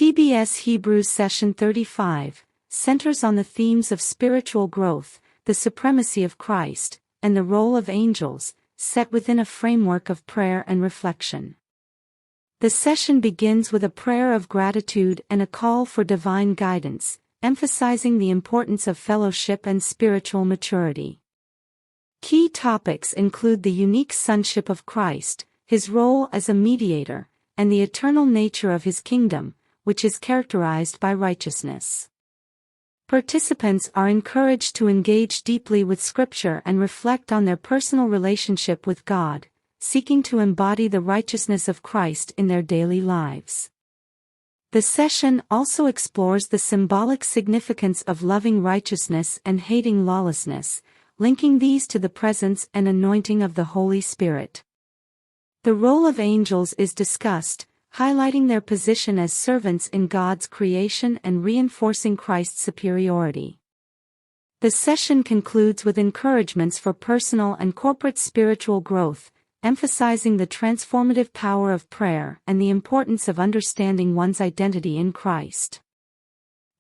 TBS Hebrews Session 35 centers on the themes of spiritual growth, the supremacy of Christ, and the role of angels, set within a framework of prayer and reflection. The session begins with a prayer of gratitude and a call for divine guidance, emphasizing the importance of fellowship and spiritual maturity. Key topics include the unique sonship of Christ, his role as a mediator, and the eternal nature of his kingdom, which is characterized by righteousness. Participants are encouraged to engage deeply with Scripture and reflect on their personal relationship with God, seeking to embody the righteousness of Christ in their daily lives. The session also explores the symbolic significance of loving righteousness and hating lawlessness, linking these to the presence and anointing of the Holy Spirit. The role of angels is discussed, highlighting their position as servants in God's creation and reinforcing Christ's superiority. The session concludes with encouragements for personal and corporate spiritual growth, emphasizing the transformative power of prayer and the importance of understanding one's identity in Christ.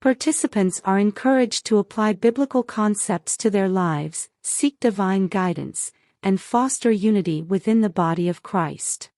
Participants are encouraged to apply biblical concepts to their lives, seek divine guidance, and foster unity within the body of Christ.